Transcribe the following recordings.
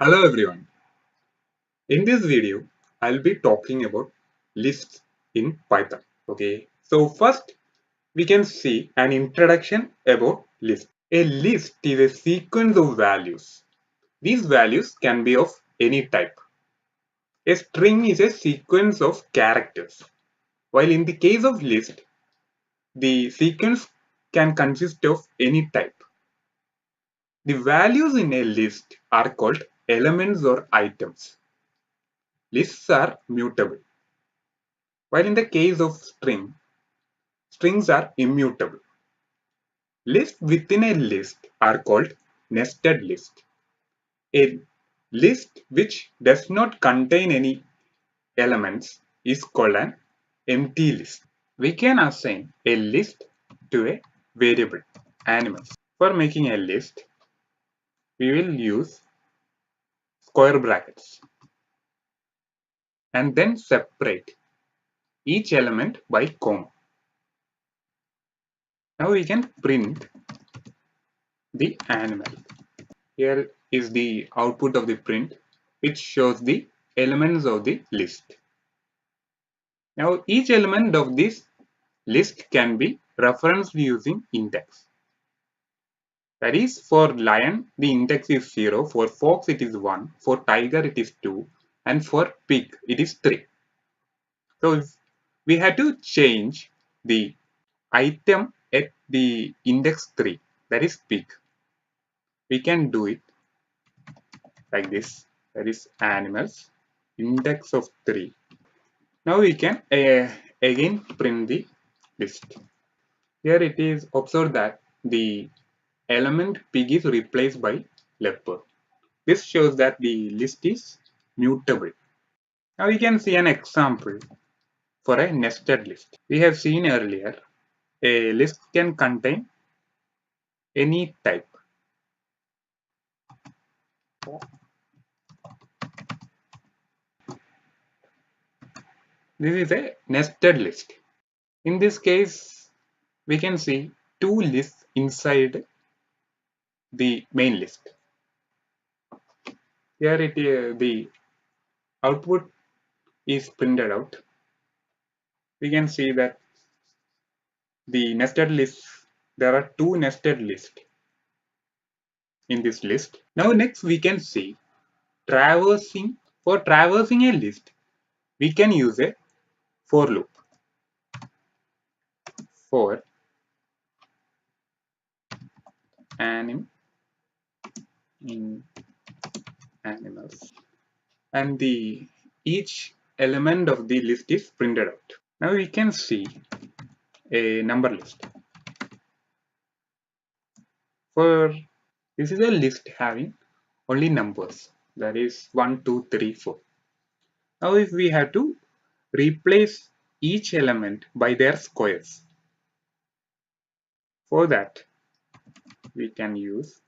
Hello everyone. In this video, I'll be talking about lists in Python. Okay. So first, we can see an introduction about list. A list is a sequence of values. These values can be of any type. A string is a sequence of characters. While in the case of list, the sequence can consist of any type. The values in a list are called elements or items. Lists are mutable. While in the case of strings are immutable. Lists within a list are called nested lists. A list which does not contain any elements is called an empty list. We can assign a list to a variable animals. For making a list, we will use square brackets and then separate each element by comma. Now we can print the animal. Here is the output of the print, which shows the elements of the list. Now each element of this list can be referenced using index. That is, for lion the index is 0, for fox it is 1, for tiger it is 2, and for pig it is 3. So if we had to change the item at the index 3, that is pig, we can do it like this. That is animals index of 3. Now we can again print the list. Here it is observed that the element pig is replaced by leopard. This shows that the list is mutable. Now we can see an example for a nested list. We have seen earlier a list can contain any type. This is a nested list. In this case, we can see two lists inside the main list. Here the output is printed out. We can see that the nested list, there are two nested lists in this list. Now next we can see traversing. For traversing a list, we can use a for loop. For anim in animals, and the each element of the list is printed out. Now we can see a number list. For this is a list having only numbers, that is 1 2 3 4. Now if we have to replace each element by their squares, for that we can use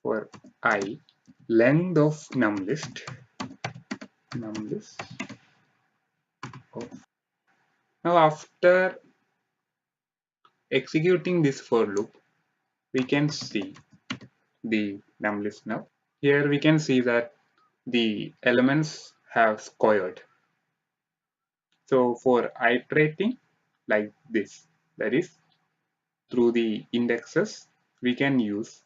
for I length of numList of. Now after executing this for loop, we can see the numList. Now here we can see that the elements have squared. So for iterating like this, that is through the indexes, we can use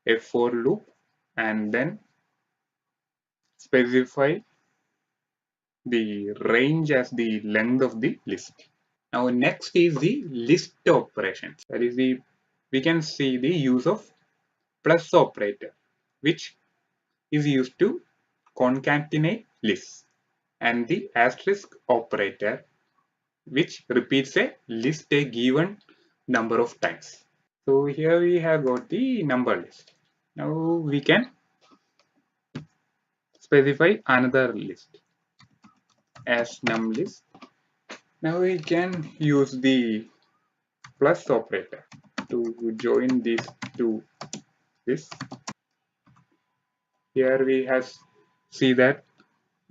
a for loop and then specify the range as the length of the list. Now next is the list operations. That is we can see the use of plus operator, which is used to concatenate lists, and the asterisk operator, which repeats a list a given number of times. So here we have got the number list. Now we can specify another list as numList. Now we can use the plus operator to join these to this. Here we have see that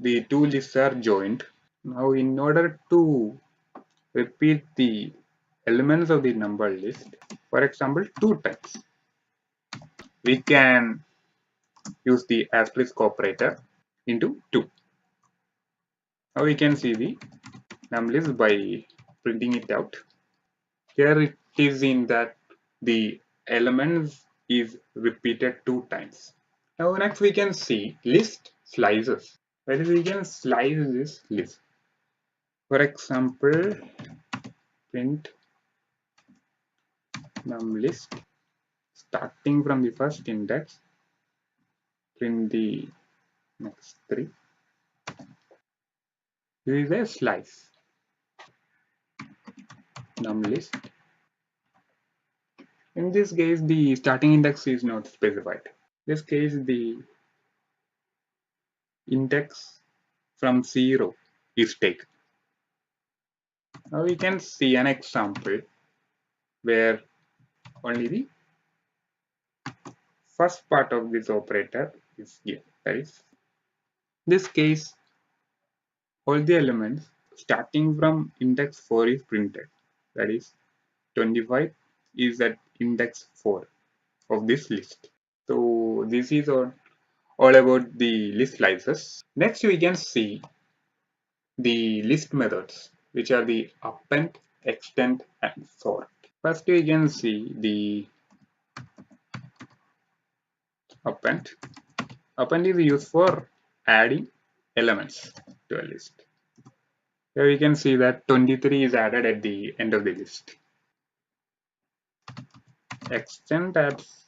the two lists are joined. Now in order to repeat the elements of the number list, for example 2 times, we can use the asterisk operator into 2. Now we can see the num list by printing it out. Here it is in that the elements is repeated 2 times. Now next we can see list slices. Where we can slice this list. For example, print num list starting from the first index, print the next 3. This is a slice. Num list. In this case, the starting index is not specified. In this case, the index from 0 is taken. Now we can see an example where only the first part of this operator is given. That is, in this case, all the elements starting from index 4 is printed. That is, 25 is at index 4 of this list. So this is all about the list slices. Next we can see the list methods, which are the append, extend and sort. First we can see the append. Append is used for adding elements to a list. Here we can see that 23 is added at the end of the list. Extend adds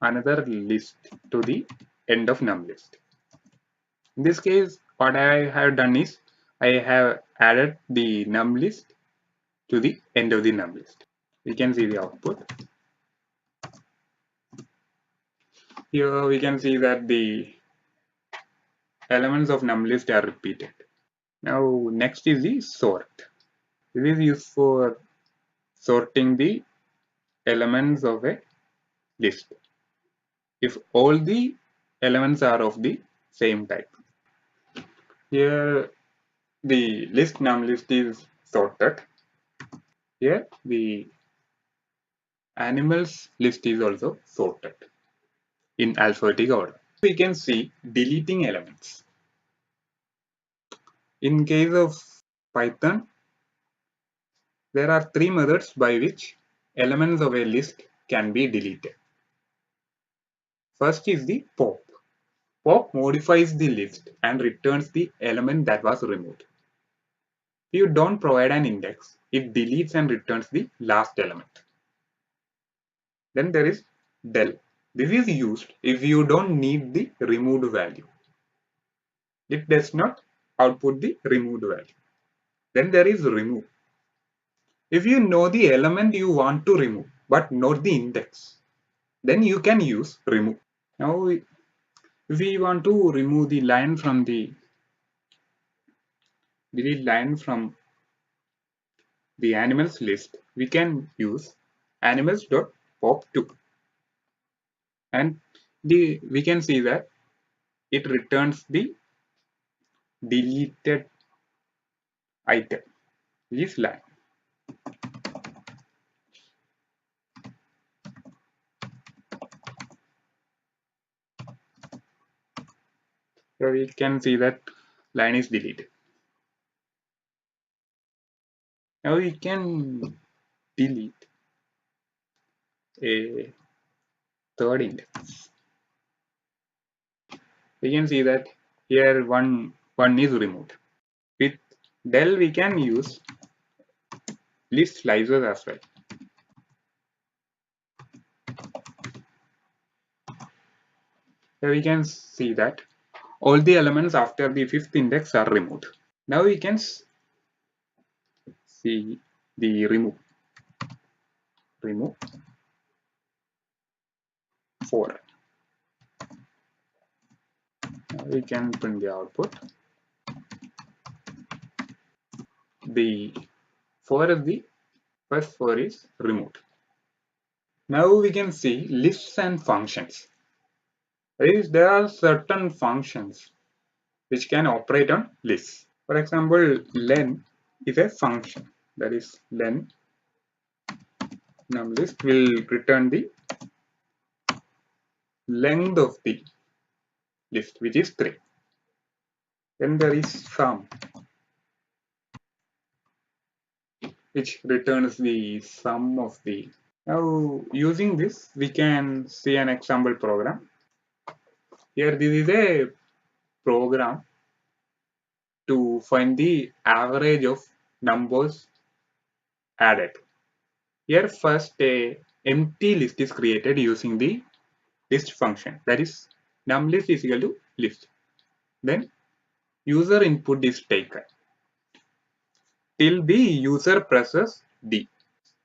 another list to the end of num list. In this case, what I have done is I have added the num list to the end of the num list. We can see the output. Here we can see that the elements of num list are repeated. Now next is the sort. This is used for sorting the elements of a list if all the elements are of the same type. Here the list num list is sorted. Here the animals list is also sorted in alphabetic order. We can see deleting elements. In case of Python, there are 3 methods by which elements of a list can be deleted. First is the pop. Pop modifies the list and returns the element that was removed. If you don't provide an index, it deletes and returns the last element. Then there is del. This is used if you don't need the removed value. It does not output the removed value. Then there is remove. If you know the element you want to remove but not the index, then you can use remove. Now if we want to remove the line from the delete line from the animals list, we can use animals.pop2 and we can see that it returns the deleted item, which is line. So we can see that line is deleted. Now we can delete a third index. We can see that here one is removed. With del we can use list slices as well. Here we can see that all the elements after the 5th index are removed. Now we can see the remove 4. Now we can print the output. The 4 is the first 4 is removed. Now we can see lists and functions. There are certain functions which can operate on lists. For example, len is a function. That is len num list will return the length of the list, which is 3. Then there is sum, which returns the sum of the. Now using this, we can see an example program. Here this is a program to find the average of numbers added. Here first a empty list is created using the list function, that is numList is equal to list. Then user input is taken till the user presses D.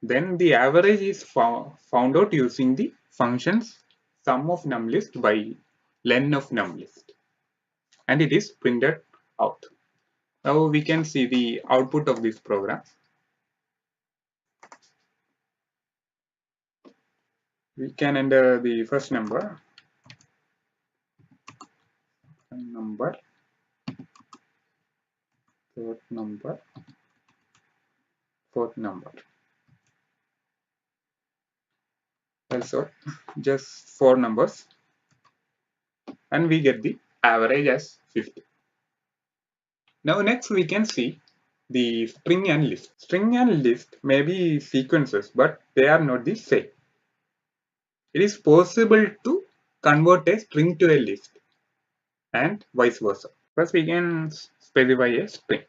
Then the average is found out using the functions sum of numList by len of numList, and it is printed out. Now we can see the output of this program. We can enter the first number, third number, fourth number. Also just 4 numbers, and we get the average as 50. Now next we can see the string and list. String and list may be sequences, but they are not the same. It is possible to convert a string to a list and vice versa. First we can specify a string.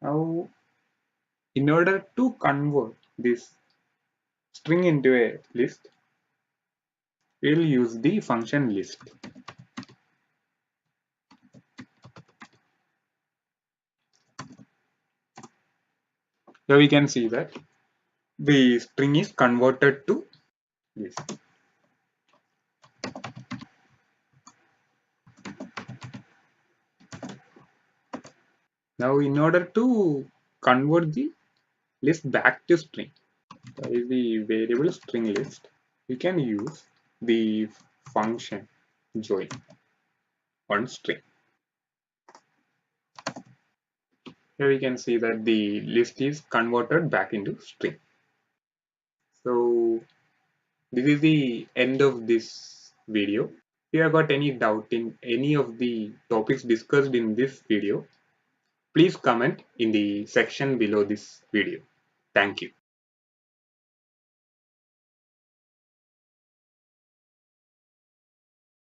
Now in order to convert this string into a list, we will use the function list. Here we can see that the string is converted to list. Now in order to convert the list back to string, that is the variable string list, we can use the function join on string. Here we can see that the list is converted back into string. So this is the end of this video. If you have got any doubt in any of the topics discussed in this video, please comment in the section below this video. Thank you.